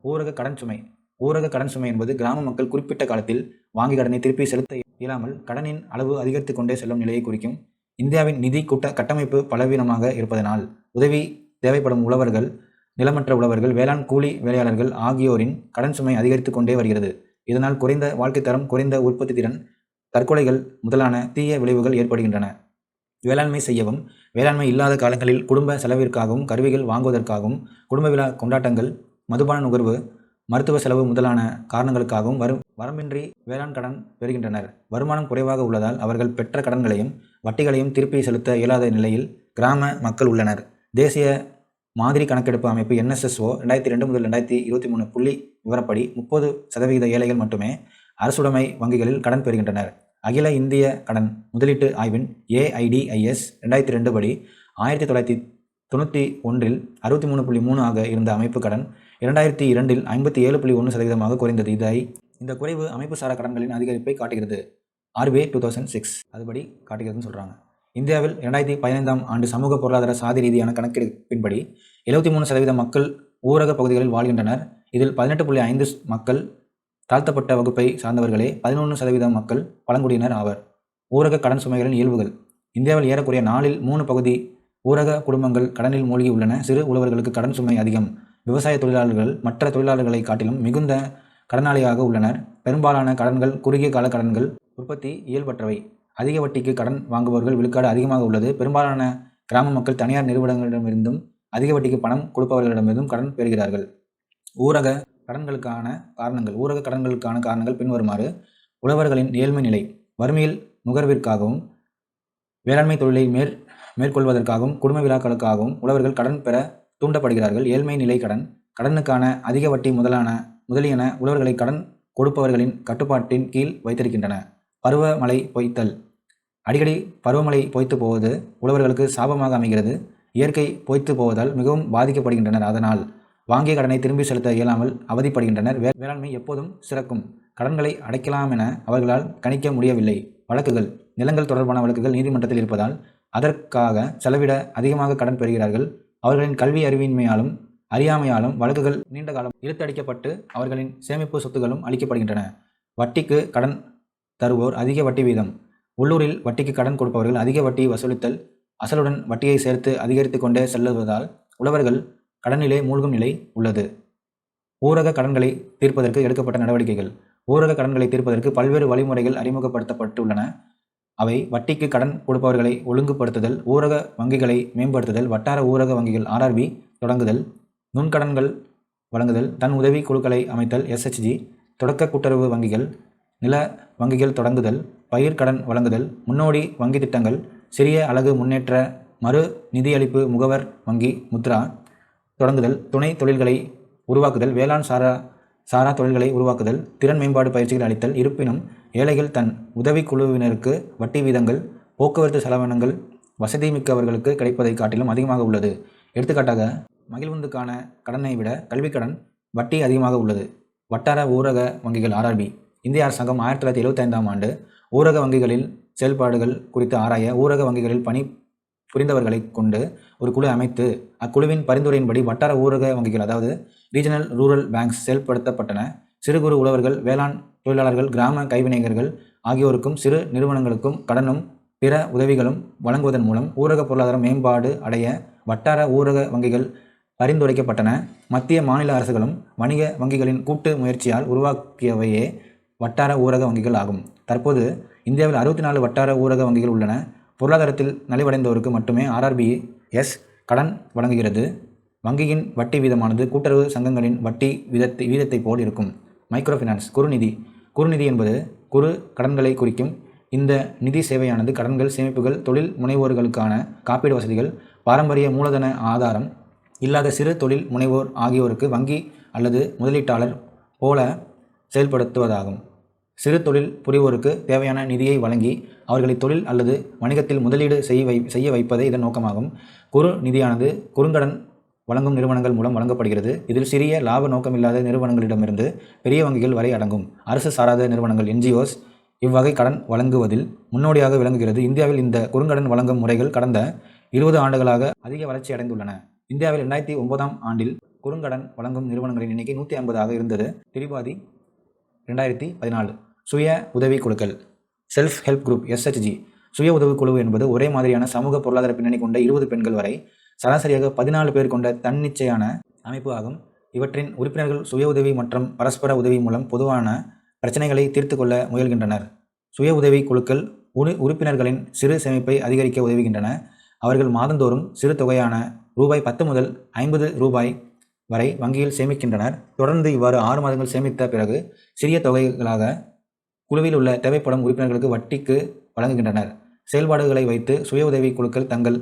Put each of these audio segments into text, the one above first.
ஊரக கடன் சுமை. ஊரக கடன் சுமை என்பது கிராம மக்கள் குறிப்பிட்ட காலத்தில் வாங்கிய கடனை திருப்பி செலுத்த இயலாமல் கடனின் அளவு அதிகரித்துக் கொண்டே செல்லும் நிலையை குறிக்கும். இந்தியாவின் நிதி கட்டமைப்பு பலவீனமாக இருப்பதனால் உதவி தேவைப்படும் உழவர்கள், நிலமற்ற உழவர்கள், வேளாண் கூலி வேலையாளர்கள் ஆகியோரின் கடன் சுமை அதிகரித்துக் கொண்டே வருகிறது. இதனால் குறைந்த வாழ்க்கை தரம், குறைந்த உற்பத்தி திறன், தற்கொலைகள் முதலான தீய விளைவுகள் ஏற்படுகின்றன. வேளாண்மை செய்யவும், வேளாண்மை இல்லாத காலங்களில் குடும்ப செலவிற்காகவும், கருவிகள் வாங்குவதற்காகவும், குடும்ப விழா கொண்டாட்டங்கள், மதுபான நுகர்வு, மருத்துவ செலவு முதலான காரணங்களுக்காகவும் வரம்பின்றி வேளாண் கடன் பெறுகின்றனர். வருமானம் குறைவாக உள்ளதால் அவர்கள் பெற்ற கடன்களையும் வட்டிகளையும் திருப்பி செலுத்த இயலாத நிலையில் கிராம மக்கள் உள்ளனர். தேசிய மாதிரி கணக்கெடுப்பு அமைப்பு NSSO 2002 முதல் 2023 புள்ளி விவரப்படி 30% ஏழைகள் மட்டுமே அரசுடைமை வங்கிகளில் கடன் பெறுகின்றனர். அகில இந்திய கடன் முதலீட்டு ஆய்வின் AIDS 2002 படி 1991 63.3 ஆக இருந்த அமைப்பு கடன் 2002 57.1% குறைந்தது. இந்த குறைவு அமைப்பு சாரா கடன்களின் அதிகரிப்பை காட்டுகிறது. RBI 2006 அதுபடி காட்டுகிறதுன்னு சொல்கிறாங்க. இந்தியாவில் 2015ஆம் ஆண்டு சமூக பொருளாதார சாதி ரீதியான கணக்கெடுப்பின்படி 73% மக்கள் ஊரக பகுதிகளில் வாழ்கின்றனர். இதில் 18.5 மக்கள் தாழ்த்தப்பட்ட வகுப்பை சார்ந்தவர்களே, 11% மக்கள் பழங்குடியினர் ஆவர். ஊரக கடன் சுமைகளின் இயல்புகள். இந்தியாவில் ஏறக்குறைய 4/3 பகுதி ஊரக குடும்பங்கள் கடனில் மூழ்கி உள்ளன. சிறு உழவர்களுக்கு கடன் சுமை அதிகம். விவசாய தொழிலாளர்கள் மற்ற தொழிலாளர்களை காட்டிலும் மிகுந்த கடனாளியாக உள்ளனர். பெரும்பாலான கடன்கள் குறுகிய கால கடன்கள். உற்பத்தி இயல்பற்றவை. அதிக வட்டிக்கு கடன் வாங்குபவர்கள் விழுக்காடு அதிகமாக உள்ளது. பெரும்பாலான கிராம மக்கள் தனியார் நிறுவனங்களிடமிருந்தும் அதிக வட்டிக்கு பணம் கொடுப்பவர்களிடமிருந்தும் கடன் பெறுகிறார்கள். ஊரக கடன்களுக்கான காரணங்கள் பின்வருமாறு. உழவர்களின் ஏழ்மை நிலை. வறுமையில் நுகர்விற்காகவும் வேளாண்மை தொழிலை மேற்கொள்வதற்காகவும் குடும்ப விழாக்களுக்காகவும் உழவர்கள் கடன் பெற தூண்டப்படுகிறார்கள். ஏழ்மை நிலை கடனுக்கான அதிக வட்டி முதலியன உழவர்களை கடன் கொடுப்பவர்களின் கட்டுப்பாட்டின் கீழ் வைத்திருக்கின்றன. பருவமழை பொய்த்தல். அடிக்கடி பருவமழை பொய்த்து போவது உழவர்களுக்கு சாபமாக அமைகிறது. இயற்கை பொய்த்து போவதால் மிகவும் பாதிக்கப்படுகின்றனர். அதனால் வாங்கிய கடனை திரும்பி செலுத்த இயலாமல் அவதிப்படுகின்றனர். வேளாண்மை எப்போதும் சிறக்கும். கடன்களை அடைக்கலாம் என அவர்களால் கணிக்க முடியவில்லை. வழக்குகள். நிலங்கள் தொடர்பான வழக்குகள் நீதிமன்றத்தில் இருப்பதால் அதற்காக செலவிட அதிகமாக கடன் பெறுகிறார்கள். அவர்களின் கல்வி அறிவின்மையாலும் அறியாமையாலும் வழக்குகள் நீண்ட காலம் இழுத்தடிக்கப்பட்டு அவர்களின் சேமிப்பு சொத்துகளும் அளிக்கப்படுகின்றன. வட்டிக்கு கடன் தருவோர் அதிக வட்டி வீதம். உள்ளூரில் வட்டிக்கு கடன் கொடுப்பவர்கள் அதிக வட்டி வசூலித்தல், அசலுடன் வட்டியை சேர்த்து அதிகரித்து கொண்டே செல்லுவதால் உழவர்கள் கடனிலே மூழ்கும் நிலை உள்ளது. ஊரக கடன்களை தீர்ப்பதற்கு எடுக்கப்பட்ட நடவடிக்கைகள். ஊரக கடன்களை தீர்ப்பதற்கு பல்வேறு வழிமுறைகள் அறிமுகப்படுத்தப்பட்டுள்ளன. அவை வட்டிக்கு கடன் கொடுப்பவர்களை ஒழுங்குபடுத்துதல், ஊரக வங்கிகளை மேம்படுத்துதல், வட்டார ஊரக வங்கிகள் RRB தொடங்குதல், நுண்கடன்கள் வழங்குதல், தன் உதவி குழுக்களை அமைத்தல் SHG, தொடக்க கூட்டுறவு வங்கிகள், நில வங்கிகள் தொடங்குதல், பயிர் கடன் வழங்குதல், முன்னோடி வங்கி திட்டங்கள், சிறிய அலகு முன்னேற்ற மறு நிதியளிப்பு முகவர் வங்கி முத்ரா தொடங்குதல், துணை தொழில்களை உருவாக்குதல், வேளாண் சாரா தொழில்களை உருவாக்குதல், திறன் மேம்பாடு பயிற்சிகள் அளித்தல். இருப்பினும் ஏழைகள் தன் உதவி குழுவினருக்கு வட்டி வீதங்கள் போக்குவரத்து செலவினங்கள் வசதி மிக்கவர்களுக்கு கிடைப்பதை காட்டிலும் அதிகமாக உள்ளது. எடுத்துக்காட்டாக மகிழ்வுந்துக்கான கடனை விட கல்விக்கடன் வட்டி அதிகமாக உள்ளது. வட்டார ஊரக வங்கிகள் RRB. இந்திய அரசாங்கம் 1975ஆம் ஆண்டு ஊரக வங்கிகளில் செயல்பாடுகள் குறித்து ஆராய ஊரக வங்கிகளில் பணி புரிந்தவர்களை கொண்டு ஒரு குழு அமைத்து அக்குழுவின் பரிந்துரையின்படி வட்டார ஊரக வங்கிகள் அதாவது ரீஜனல் ரூரல் பேங்க்ஸ் செயல்படுத்தப்பட்டன. சிறு குறு உழவர்கள், வேளாண் தொழிலாளர்கள், கிராம கைவினைஞர்கள் ஆகியோருக்கும் சிறு நிறுவனங்களுக்கும் கடனும் பிற உதவிகளும் வழங்குவதன் மூலம் ஊரக பொருளாதார மேம்பாடு அடைய வட்டார ஊரக வங்கிகள் பரிந்துரைக்கப்பட்டன. மத்திய மாநில அரசுகளும் வணிக வங்கிகளின் கூட்டு முயற்சியால் உருவாக்கியவையே வட்டார ஊரக வங்கிகள் ஆகும். தற்போது இந்தியாவில் 64 வட்டார ஊரக வங்கிகள் உள்ளன. பொருளாதாரத்தில் நலிவடைந்தோருக்கு மட்டுமே RRBS கடன் வழங்குகிறது. வங்கியின் வட்டி வீதமானது கூட்டுறவு சங்கங்களின் வட்டி வீதத்தை போல் இருக்கும். Micro finance. குறுநிதி என்பது குறு கடன்களை குறிக்கும். இந்த நிதி சேவையானது கடன்கள், சேமிப்புகள், தொழில் முனைவோர்களுக்கான காப்பீடு வசதிகள், பாரம்பரிய மூலதன ஆதாரம் இல்லாத சிறு தொழில் முனைவோர் ஆகியோருக்கு வங்கி அல்லது முதலீட்டாளர் போல செயல்படுத்துவதாகும். சிறு தொழில் புரிவோருக்கு தேவையான நிதியை வழங்கி அவர்களை தொழில் அல்லது வணிகத்தில் முதலீடு செய்ய வைப்பதே இதன் நோக்கமாகும். குறு நிதியானது குறுங்கடன் வழங்கும் நிறுவனங்கள் மூலம் வழங்கப்படுகிறது. இதில் சிறிய லாப நோக்கமில்லாத நிறுவனங்களிடமிருந்து பெரிய வங்கிகள் வரை அடங்கும். அரசு சாராத நிறுவனங்கள் NGOs இவ்வகை கடன் வழங்குவதில் முன்னோடியாக விளங்குகிறது. இந்தியாவில் இந்த குறுங்கடன் வழங்கும் முறைகள் கடந்த 20 ஆண்டுகளாக அதிக வளர்ச்சி அடைந்துள்ளன. இந்தியாவில் 2009ஆம் ஆண்டில் குறுங்கடன் வழங்கும் நிறுவனங்களின் எண்ணிக்கை 150 இருந்தது. திரிபாதி 2014. சுய உதவி குழுக்கள் செல்ஃப் ஹெல்ப் குரூப் SHG. சுய உதவி குழு என்பது ஒரே மாதிரியான சமூக பொருளாதார பின்னணி கொண்ட 20 பெண்கள் வரை சராசரியாக 14 பேர் கொண்ட தன்னிச்சையான அமைப்பு ஆகும். இவற்றின் உறுப்பினர்கள் சுய உதவி மற்றும் பரஸ்பர உதவி மூலம் பொதுவான பிரச்சனைகளை தீர்த்து கொள்ள முயல்கின்றனர். சுய உதவி குழுக்கள் உறுப்பினர்களின் சிறு சேமிப்பை அதிகரிக்க உதவுகின்றன. அவர்கள் மாதந்தோறும் சிறு தொகையான ₹10 முதல் ₹50 வரை வங்கியில் சேமிக்கின்றனர். தொடர்ந்து இவ்வாறு 6 மாதங்கள் சேமித்த பிறகு சிறிய தொகைகளாக குழுவில் உள்ள தேவைப்படும் உறுப்பினர்களுக்கு வட்டிக்கு வழங்குகின்றனர். செயல்பாடுகளை வைத்து சுய உதவி குழுக்கள் தங்கள்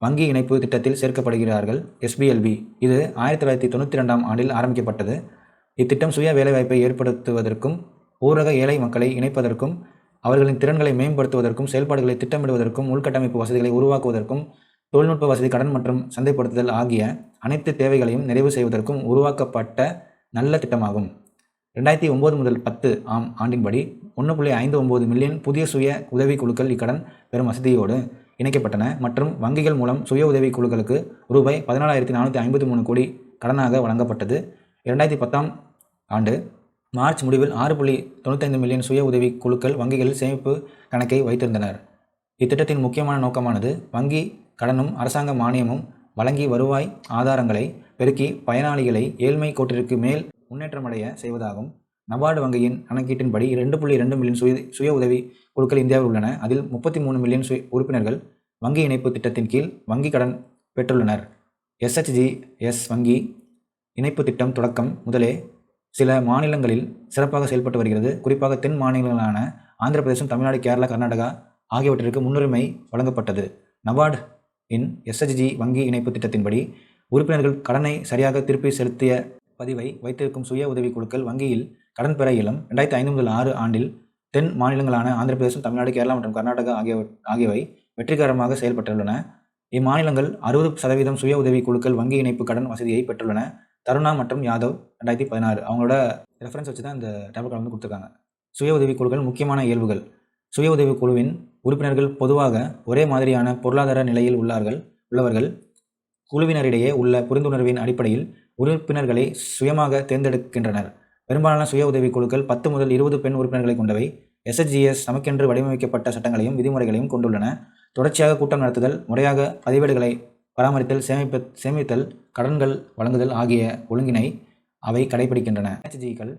வங்கி இணைப்பு திட்டத்தில் சேர்க்கப்படுகிறார்கள். SBLB. இது 1992ஆம் ஆண்டில் ஆரம்பிக்கப்பட்டது. இத்திட்டம் சுய வேலைவாய்ப்பை ஏற்படுத்துவதற்கும் ஊரக ஏழை மக்களை இணைப்பதற்கும் அவர்களின் திறன்களை மேம்படுத்துவதற்கும் செயல்பாடுகளை திட்டமிடுவதற்கும் உள்கட்டமைப்பு வசதிகளை உருவாக்குவதற்கும் தொழில்நுட்ப வசதி கடன் மற்றும் சந்தைப்படுத்துதல் ஆகிய அனைத்து தேவைகளையும் நிறைவு செய்வதற்கும் உருவாக்கப்பட்ட நல்ல திட்டமாகும். 2009 முதல் 10 ஆம் ஆண்டின்படி 1.59 மில்லியன் புதிய சுய உதவி குழுக்கள் இக்கடன் பெறும் வசதியோடு இணைக்கப்பட்டன மற்றும் வங்கிகள் மூலம் சுய உதவி குழுக்களுக்கு ₹14,453 கோடி கடனாக வழங்கப்பட்டது. 2010ஆம் ஆண்டு மார்ச் முடிவில் 6.95 மில்லியன் சுய உதவி குழுக்கள் வங்கிகளில் சேமிப்பு கணக்கை வைத்திருந்தனர். இத்திட்டத்தின் முக்கியமான நோக்கமானது வங்கி கடனும் அரசாங்க மானியமும் வழங்கி வருவாய் ஆதாரங்களை பெருக்கி பயனாளிகளை ஏழ்மை கோட்டிற்கு மேல் முன்னேற்றமடைய செய்வதாகும். நபார்டு வங்கியின் கணக்கீட்டின்படி 2.2 மில்லியன் சுய உதவி குழுக்கள் இந்தியாவில் உள்ளன. அதில் 33 மில்லியன் உறுப்பினர்கள் வங்கி இணைப்பு திட்டத்தின் கீழ் வங்கி கடன் பெற்றுள்ளனர். SHGS வங்கி இணைப்பு திட்டம் தொடக்கம் முதலே சில மாநிலங்களில் சிறப்பாக செயல்பட்டு வருகிறது. குறிப்பாக தென் மாநிலங்களான ஆந்திர பிரதேசம், தமிழ்நாடு, கேரளா, கர்நாடகா ஆகியவற்றிற்கு முன்னுரிமை வழங்கப்பட்டது. நபார்டு இன் SHG வங்கி இணைப்பு திட்டத்தின்படி உறுப்பினர்கள் கடனை சரியாக திருப்பி செலுத்திய பதிவை வைத்திருக்கும் சுய உதவி குழுக்கள் வங்கியில் கடன் பெற இயலும். 2005 முதல் 6 ஆண்டில் தென் மாநிலங்களான ஆந்திர பிரதேசம், தமிழ்நாடு, கேரளா மற்றும் கர்நாடகா ஆகியவை வெற்றிகரமாக செயல்பட்டுள்ளன. இம்மாநிலங்கள் 60% சுய உதவி குழுக்கள் வங்கி இணைப்பு கடன் வசதியை பெற்றுள்ளன. தருணா மற்றும் யாதவ் 2016 அவங்களோட ரெஃபரன்ஸ் வச்சு தான் இந்த டேபிள் வந்து கொடுத்துருக்காங்க. சுய உதவி குழுக்கள் முக்கியமான இயல்புகள். சுய உதவி குழுவின் உறுப்பினர்கள் பொதுவாக ஒரே மாதிரியான பொருளாதார நிலையில் உள்ளவர்கள். குழுவினரிடையே உள்ள புரிந்துணர்வின் அடிப்படையில் உறுப்பினர்களை சுயமாக தேர்ந்தெடுக்கின்றனர். பெரும்பாலான சுய உதவி குழுக்கள் 10 முதல் 20 பெண் உறுப்பினர்களை கொண்டவை. SHGS நமக்கென்று வடிவமைக்கப்பட்ட சட்டங்களையும் விதிமுறைகளையும் கொண்டுள்ளன. தொடர்ச்சியாக கூட்டம் நடத்துதல், முறையாக பதிவேடுகளை பராமரித்தல், சேமித்தல், கடன்கள் வழங்குதல் ஆகிய ஒழுங்கினை அவை கடைபிடிக்கின்றன. SHGகள்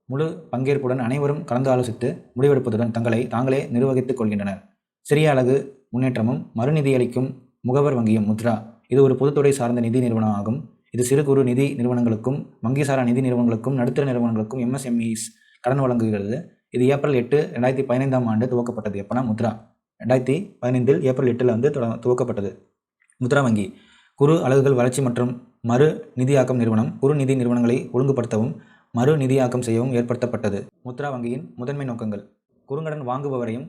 முழு பங்கேற்புடன் அனைவரும் கலந்து ஆலோசித்து முடிவெடுப்பதுடன் தங்களை தாங்களே நிர்வகித்துக் கொள்கின்றனர். சிறிய அலகு முன்னேற்றமும் மறுநிதியளிக்கும் முகவர் வங்கியும் முத்ரா. இது ஒரு பொதுத்துறை சார்ந்த நிதி நிறுவனம் ஆகும். இது சிறு குறு நிதி நிறுவனங்களுக்கும் வங்கிசாரா நிதி நிறுவனங்களுக்கும் நடுத்தர நிறுவனங்களுக்கும் MSMEs கடன் வழங்குகிறது. இது ஏப்ரல் 8, 2015ஆம் ஆண்டு துவக்கப்பட்டது. எப்போனா முத்ரா 2015 ஏப்ரல் 8 வந்து துவக்கப்பட்டது. முத்ரா வங்கி குறு அலகுகள் வளர்ச்சி மற்றும் மறு நிதியாக்கம் நிறுவனம். குறு நிதி நிறுவனங்களை ஒழுங்குபடுத்தவும் மறு நிதியாக்கம் செய்யவும் ஏற்படுத்தப்பட்டது. முத்ரா வங்கியின் முதன்மை நோக்கங்கள்: குறுங்கடன் வாங்குபவரையும்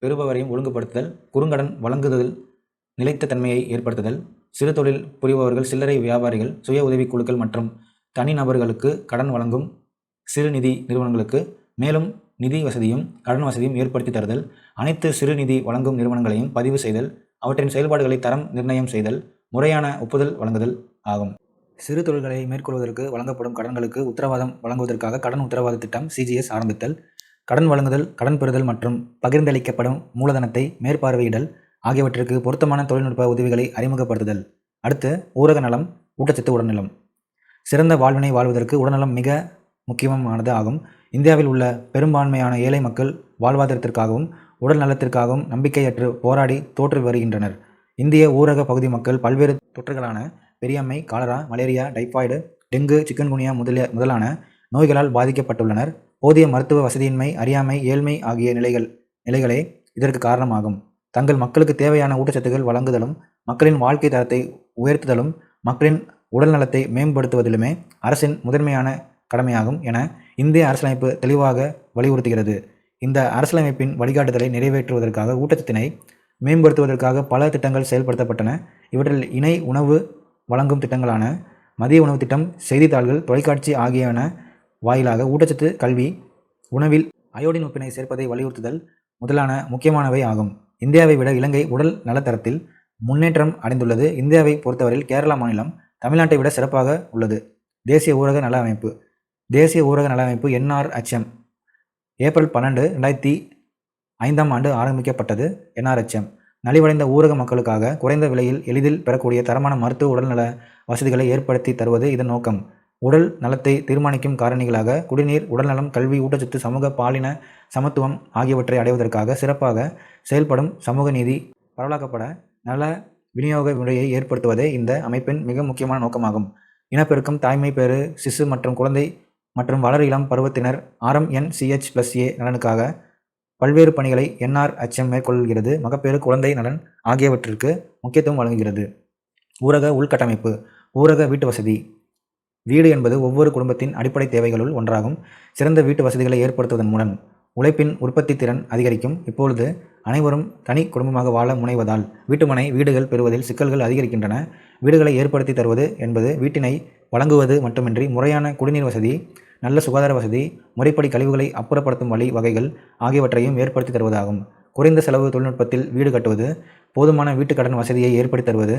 பெறுபவரையும் ஒழுங்குபடுத்துதல், குறுங்கடன் வழங்குதல், நிலைத்த தன்மையை ஏற்படுத்துதல், சிறு தொழில் புரிபவர்கள், சில்லறை வியாபாரிகள், சுய உதவி குழுக்கள் மற்றும் தனிநபர்களுக்கு கடன் வழங்கும் சிறு நிதி நிறுவனங்களுக்கு மேலும் நிதி வசதியும் கடன் வசதியும் ஏற்படுத்தி தருதல், அனைத்து சிறு நிதி வழங்கும் நிறுவனங்களையும் பதிவு செய்தல், அவற்றின் செயல்பாடுகளை தரம் நிர்ணயம் செய்தல், முறையான ஒப்புதல் வழங்குதல் ஆகும். சிறு தொழில்களை மேற்கொள்வதற்கு வழங்கப்படும் கடன்களுக்கு உத்தரவாதம் வழங்குவதற்காக கடன் உத்தரவாத திட்டம் CGS ஆரம்பித்தல், கடன் வழங்குதல், கடன் பெறுதல் மற்றும் பகிர்ந்தளிக்கப்படும் மூலதனத்தை மேற்பார்வையிடல் ஆகியவற்றிற்கு பொருத்தமான தொழில்நுட்ப உதவிகளை அறிமுகப்படுத்துதல். அடுத்து ஊரக நலம், ஊட்டச்சத்து, உடல்நலம். சிறந்த வாழ்வினை வாழ்வதற்கு உடல்நலம் மிக முக்கியமானது ஆகும். இந்தியாவில் உள்ள பெரும்பான்மையான ஏழை மக்கள் வாழ்வாதாரத்திற்காகவும் உடல் நலத்திற்காகவும் நம்பிக்கையற்று போராடி தோற்று வருகின்றனர். இந்திய ஊரக பகுதி மக்கள் பல்வேறு தொற்றுகளான பெரியம்மை, cholera, malaria, typhoid, dengue, chikungunya முதலான நோய்களால் பாதிக்கப்பட்டுள்ளனர். போதிய மருத்துவ வசதியின்மை, அறியாமை, ஏழ்மை ஆகிய நிலைகளே இதற்கு காரணமாகும். தங்கள் மக்களுக்கு தேவையான ஊட்டச்சத்துக்கள் வழங்குதலும் மக்களின் வாழ்க்கை தரத்தை உயர்த்துதலும் மக்களின் உடல் நலத்தை மேம்படுத்துவதிலுமே அரசின் முதன்மையான கடமையாகும் என இந்திய அரசியலமைப்பு தெளிவாக வலியுறுத்துகிறது. இந்த அரசியலமைப்பின் வழிகாட்டுதலை நிறைவேற்றுவதற்காக ஊட்டச்சத்தினை மேம்படுத்துவதற்காக பல திட்டங்கள் செயல்படுத்தப்பட்டன. இவற்றில் இணை உணவு வழங்கும் திட்டங்களான மதிய உணவு திட்டம், செய்தித்தாள்கள், தொலைக்காட்சி ஆகியன வாயிலாக ஊட்டச்சத்து கல்வி, உணவில் அயோடின் உப்பினை சேர்ப்பதை வலியுறுத்துதல் முதலான முக்கியமானவை ஆகும். இந்தியாவை விட இலங்கை உடல் நலத்தரத்தில் முன்னேற்றம் அடைந்துள்ளது. இந்தியாவை பொறுத்தவரையில் கேரளா மாநிலம் தமிழ்நாட்டை விட சிறப்பாக உள்ளது. தேசிய ஊரக நல அமைப்பு. தேசிய ஊரக நல அமைப்பு NRHM ஏப்ரல் 12, 2005 ஆரம்பிக்கப்பட்டது. NRHM நலிவடைந்த ஊரக மக்களுக்காக குறைந்த விலையில் எளிதில் பெறக்கூடிய தரமான மருத்துவ உடல்நல வசதிகளை ஏற்படுத்தி தருவது இதன் நோக்கம். உடல் நலத்தை தீர்மானிக்கும் காரணிகளாக குடிநீர், உடல்நலம், கல்வி, ஊட்டச்சத்து, சமூக பாலின சமத்துவம் ஆகியவற்றை அடைவதற்காக சிறப்பாக செயல்படும் சமூக நீதி பரவலாக்கப்பட நல விநியோக முறையை ஏற்படுத்துவதே இந்த அமைப்பின் மிக முக்கியமான நோக்கமாகும். இனப்பெருக்கம், தாய்மை பேறு, சிசு மற்றும் குழந்தை மற்றும் வளர் இளம் பருவத்தினர் RMNCH+A நலனுக்காக பல்வேறு பணிகளை NRHM மேற்கொள்கிறது. மகப்பேறு, குழந்தை நலன் ஆகியவற்றிற்கு முக்கியத்துவம் வழங்குகிறது. ஊரக உள்கட்டமைப்பு. ஊரக வீட்டு வசதி. வீடு என்பது ஒவ்வொரு குடும்பத்தின் அடிப்படை தேவைகளுள் ஒன்றாகும். சிறந்த வீட்டு வசதிகளை ஏற்படுத்துவதன் மூலம் உழைப்பின் உற்பத்தி திறன் அதிகரிக்கும். இப்பொழுது அனைவரும் தனி குடும்பமாக வாழ முனைவதால் வீட்டுமனை வீடுகள் பெறுவதில் சிக்கல்கள் அதிகரிக்கின்றன. வீடுகளை ஏற்படுத்தி தருவது என்பது வீட்டினை வழங்குவது மட்டுமின்றி முறையான குடிநீர் வசதி, நல்ல சுகாதார வசதி, முறைப்படி கழிவுகளை அப்புறப்படுத்தும் வழி வகைகள் ஆகியவற்றையும் ஏற்படுத்தி தருவதாகும். குறைந்த செலவு தொழில்நுட்பத்தில் வீடு கட்டுவது, போதுமான வீட்டு கடன் வசதியை ஏற்படுத்தி தருவது,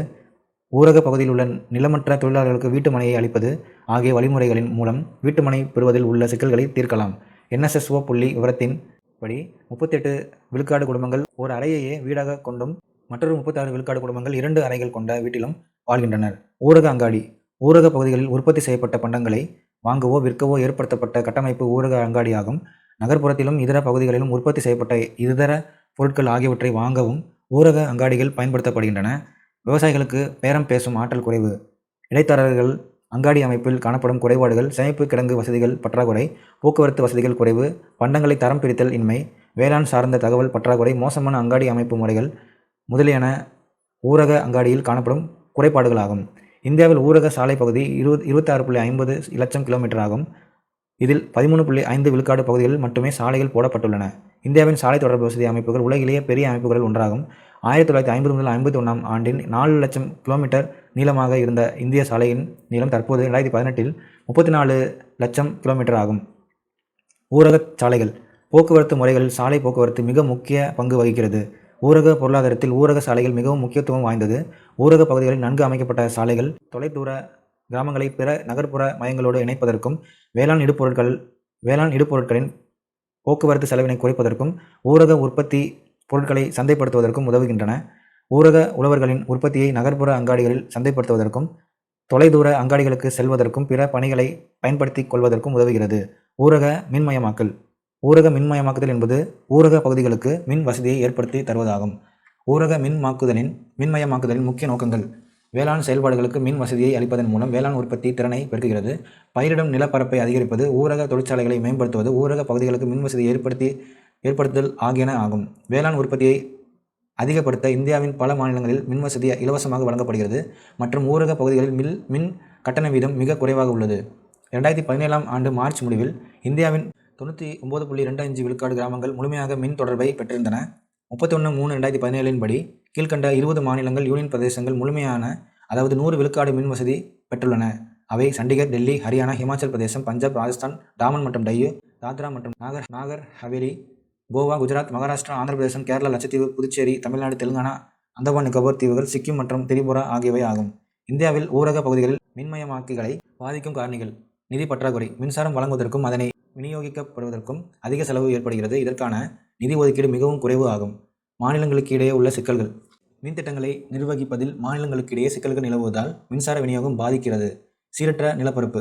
ஊரக பகுதியில் உள்ள நிலமற்ற தொழிலாளர்களுக்கு வீட்டுமனையை அளிப்பது ஆகிய வழிமுறைகளின் மூலம் வீட்டுமனை பெறுவதில் உள்ள சிக்கல்களை தீர்க்கலாம். NSSO புள்ளி விவரத்தின் படி 38 விழுக்காடு குடும்பங்கள் ஒரு அறையையே வீடாக கொண்டும் மற்றொரு 36 விழுக்காடு குடும்பங்கள் 2 அறைகள் கொண்ட வீட்டிலும் வாழ்கின்றனர். ஊரக அங்காடி. ஊரக பகுதிகளில் உற்பத்தி செய்யப்பட்ட பண்டங்களை வாங்கவோ விற்கவோ ஏற்படுத்தப்பட்ட கட்டமைப்பு ஊரக அங்காடியாகும். நகர்ப்புறத்திலும் இதர பகுதிகளிலும் உற்பத்தி செய்யப்பட்ட இதர பொருட்கள் ஆகியவற்றை வாங்கவும் ஊரக அங்காடிகள் பயன்படுத்தப்படுகின்றன. விவசாயிகளுக்கு பேரம் பேசும் ஆற்றல் குறைவு. இடைத்தரகர்கள் அங்காடி அமைப்பில் காணப்படும் குறைபாடுகள்: சேமிப்பு கிடங்கு வசதிகள் பற்றாக்குறை, போக்குவரத்து வசதிகள் குறைவு, பண்டங்களை தரம் பிரித்தல் இன்மை, வேளாண் சார்ந்த தகவல் பற்றாக்குறை, மோசமான அங்காடி அமைப்பு முறைகள் முதலியன ஊரக அங்காடியில் காணப்படும் குறைபாடுகளாகும். இந்தியாவில் ஊரக சாலை பகுதி 26.50 லட்சம் கிலோமீட்டர் ஆகும். இதில் 13.5 விழுக்காடு பகுதிகளில் மட்டுமே சாலைகள் போடப்பட்டுள்ளன. இந்தியாவின் சாலை தொடர்பு வசதி அமைப்புகள் உலகிலேயே பெரிய அமைப்புகளில் ஒன்றாகும். 1950 முதல் 51 ஆண்டில் 4 லட்சம் கிலோமீட்டர் நீளமாக இருந்த இந்திய சாலையின் நீளம் தற்போது 2018 34 லட்சம் கிலோமீட்டர் ஆகும். ஊரக சாலைகள். போக்குவரத்து முறைகளில் சாலை போக்குவரத்து மிக முக்கிய பங்கு வகிக்கிறது. ஊரக பொருளாதாரத்தில் ஊரக சாலைகள் மிகவும் முக்கியத்துவம் வாய்ந்தது. ஊரக பகுதிகளில் நன்கு அமைக்கப்பட்ட சாலைகள் தொலைதூர கிராமங்களை பிற நகர்ப்புற மையங்களோடு இணைப்பதற்கும், வேளாண் இடுபொருட்களின் போக்குவரத்து செலவினை குறைப்பதற்கும், ஊரக உற்பத்தி பொருட்களை சந்தைப்படுத்துவதற்கும் உதவுகின்றன. ஊரக உழவர்களின் உற்பத்தியை நகர்ப்புற அங்காடிகளில் சந்தைப்படுத்துவதற்கும், தொலைதூர அங்காடிகளுக்கு செல்வதற்கும், பிற பணிகளை பயன்படுத்தி கொள்வதற்கும் உதவுகிறது. ஊரக மின்மயமாக்கல். ஊரக மின்மயமாக்குதல் என்பது ஊரக பகுதிகளுக்கு மின் வசதியை ஏற்படுத்தி தருவதாகும். ஊரக மின்மயமாக்குதலின் முக்கிய நோக்கங்கள்: வேளாண் செயல்பாடுகளுக்கு மின் வசதியை அளிப்பதன் மூலம் வேளாண் உற்பத்தி திறனை பெருக்குகிறது. பயிரிடும் நிலப்பரப்பை அதிகரிப்பது, ஊரக தொழிற்சாலைகளை மேம்படுத்துவது, ஊரக பகுதிகளுக்கு மின் வசதியை ஏற்படுத்துதல் ஆகியன ஆகும். வேளாண் உற்பத்தியை அதிகப்படுத்த இந்தியாவின் பல மாநிலங்களில் மின்வசதி இலவசமாக வழங்கப்படுகிறது மற்றும் ஊரக பகுதிகளில் மின் கட்டண வீதம் மிக குறைவாக உள்ளது. 2017 ஆண்டு மார்ச் முடிவில் இந்தியாவின் 99.25 விழுக்காடு கிராமங்கள் முழுமையாக மின் தொடர்பை பெற்றிருந்தன. 31/3/2017 படி கீழ்கண்ட 20 மாநிலங்கள், யூனியன் பிரதேசங்கள் முழுமையான, அதாவது 100 விழுக்காடு மின் வசதி பெற்றுள்ளன. அவை சண்டிகர், டெல்லி, ஹரியானா, ஹிமாச்சல் பிரதேசம், பஞ்சாப், ராஜஸ்தான், டாமன் மற்றும் டையூ, தாத்ரா மற்றும் நாகர் ஹவேலி, கோவா, குஜராத், மகாராஷ்டிரா, ஆந்திர பிரதேசம், கேரளா, லட்சத்தீவு, புதுச்சேரி, தமிழ்நாடு, தெலுங்கானா, அந்தமான் நிக்கோபார் தீவுகள், சிக்கிம் மற்றும் திரிபுரா ஆகியவை ஆகும். இந்தியாவில் ஊரக பகுதிகளில் மின்மயமாக்கிகளை பாதிக்கும் காரணிகள்: நிதி பற்றாக்குறை. மின்சாரம் வழங்குவதற்கும் அதனை விநியோகிக்கப்படுவதற்கும் அதிக செலவு ஏற்படுகிறது. இதற்கான நிதி ஒதுக்கீடு மிகவும் குறைவு ஆகும். மாநிலங்களுக்கு இடையே உள்ள சிக்கல்கள். மின்திட்டங்களை நிர்வகிப்பதில் மாநிலங்களுக்கு இடையே சிக்கல்கள் நிலவுவதால் மின்சார விநியோகம் பாதிக்கிறது. சீரற்ற நிலப்பரப்பு.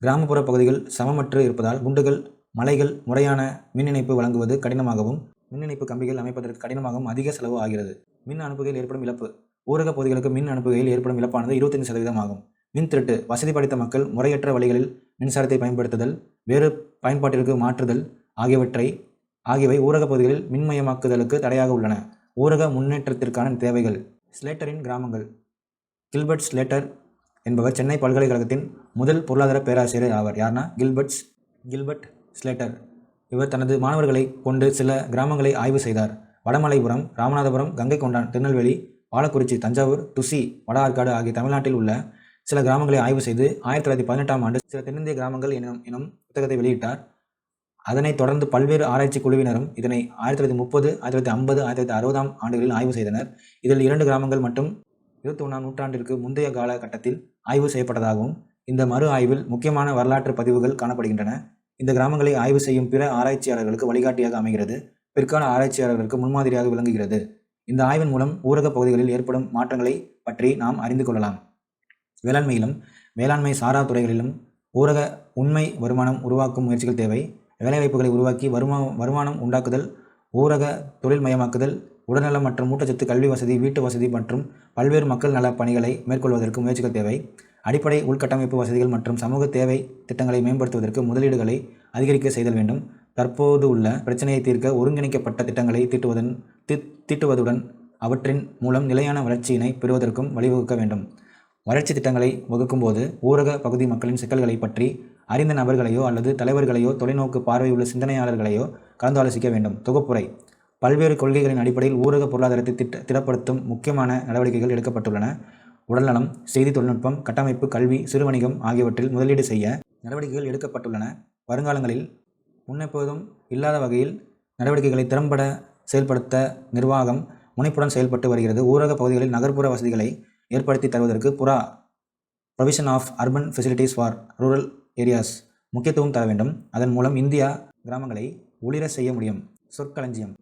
கிராமப்புற பகுதிகள் சமமற்று இருப்பதால் குண்டுகள், மலைகள் முறையான மின் இணைப்பு வழங்குவது கடினமாகவும், மின் இணைப்பு கம்பிகள் அமைப்பதற்கு கடினமாகவும் அதிக செலவு ஆகிறது. மின் அனுப்புகையில் ஏற்படும் இழப்பு. ஊரக பகுதிகளுக்கு மின் அனுப்புகையில் ஏற்படும் இழப்பானது 25% ஆகும். மின் திருட்டு. வசதி படைத்த மக்கள் முறையற்ற வழிகளில் மின்சாரத்தை பயன்படுத்துதல், வேறு பயன்பாட்டிற்கு மாற்றுதல் ஆகியவை ஊரக பகுதிகளில் மின்மயமாக்குதலுக்கு தடையாக உள்ளன. ஊரக முன்னேற்றத்திற்கான தேவைகள். ஸ்லேட்டரின் கிராமங்கள். கில்பர்ட் ஸ்லேட்டர் என்பவர் சென்னை பல்கலைக்கழகத்தின் முதல் பொருளாதார பேராசிரியர் ஆவார். யார்னா கில்பர்ட் ஸ்லேட்டர். இவர் தனது மாணவர்களை கொண்டு சில கிராமங்களை ஆய்வு செய்தார். வடமலைபுரம், ராமநாதபுரம், கங்கை கொண்டான், திருநெல்வேலி, பாலக்குறிச்சி, தஞ்சாவூர், துசி, வட ஆற்காடு ஆகிய தமிழ்நாட்டில் உள்ள சில கிராமங்களை ஆய்வு செய்து 1918 ஆண்டு சில தென்னிந்திய கிராமங்கள் எனும் புத்தகத்தை வெளியிட்டார். அதனைத் தொடர்ந்து பல்வேறு ஆராய்ச்சி குழுவினரும் இதனை 1930, 1950, 1960 ஆண்டுகளில் ஆய்வு செய்தனர். இதில் 2 கிராமங்கள் மட்டும் 21ஆம் நூற்றாண்டிற்கு முந்தைய காலகட்டத்தில் ஆய்வு செய்யப்பட்டதாகவும் இந்த மறு ஆய்வில் முக்கியமான வரலாற்று பதிவுகள் காணப்படுகின்றன. இந்த கிராமங்களை ஆய்வு செய்யும் பிற ஆராய்ச்சியாளர்களுக்கு வழிகாட்டியாக அமைகிறது, பிற்கால ஆராய்ச்சியாளர்களுக்கு முன்மாதிரியாக விளங்குகிறது. இந்த ஆய்வின் மூலம் ஊரக பகுதிகளில் ஏற்படும் மாற்றங்களை பற்றி நாம் அறிந்து கொள்ளலாம். வேளாண்மையிலும் வேளாண்மை சாரா துறைகளிலும் ஊரக உண்மை வருமானம் உருவாக்கும் முயற்சிகள் தேவை. வேலைவாய்ப்புகளை உருவாக்கி வருமானம் உண்டாக்குதல், ஊரக தொழில்மயமாக்குதல், உடல்நலம் மற்றும் ஊட்டச்சத்து, கல்வி வசதி, வீட்டு வசதி மற்றும் பல்வேறு மக்கள் நல பணிகளை மேற்கொள்வதற்கு முயற்சிகள் தேவை. அடிப்படை உள்கட்டமைப்பு வசதிகள் மற்றும் சமூக தேவை திட்டங்களை மேம்படுத்துவதற்கு முதலீடுகளை அதிகரிக்க செய்தல் வேண்டும். தற்போது உள்ள பிரச்சனையை தீர்க்க ஒருங்கிணைக்கப்பட்ட திட்டங்களை தீட்டுவதுடன் அவற்றின் மூலம் நிலையான வளர்ச்சியினை பெறுவதற்கும் வழிவகுக்க வேண்டும். வளர்ச்சி திட்டங்களை வகுக்கும்போது ஊரக பகுதி மக்களின் சிக்கல்களை பற்றி அறிந்த நபர்களையோ அல்லது தலைவர்களையோ தொலைநோக்கு பார்வை உள்ள சிந்தனையாளர்களையோ கலந்தாலோசிக்க வேண்டும். தொகுப்புரை: பல்வேறு கொள்கைகளின் அடிப்படையில் ஊரக பொருளாதாரத்தை திடப்படுத்தும் முக்கியமான நடவடிக்கைகள் எடுக்கப்பட்டுள்ளன. உடல்நலம், செய்தி தொழில்நுட்பம், கட்டமைப்பு, கல்வி, சிறு வணிகம் ஆகியவற்றில் முதலீடு செய்ய நடவடிக்கைகள் எடுக்கப்பட்டுள்ளன. வருங்காலங்களில் முன்னெப்போதும் இல்லாத வகையில் நடவடிக்கைகளை திறம்பட செயல்படுத்த நிர்வாகம் முனைப்புடன் செயல்பட்டு வருகிறது. ஊரக பகுதிகளில் நகர்ப்புற வசதிகளை ஏற்படுத்தி தருவதற்கு provision of urban facilities for rural areas முக்கியத்துவம் தர வேண்டும். அதன் மூலம் இந்தியா கிராமங்களை ஒளிர செய்ய முடியும். சொற்களஞ்சியம்.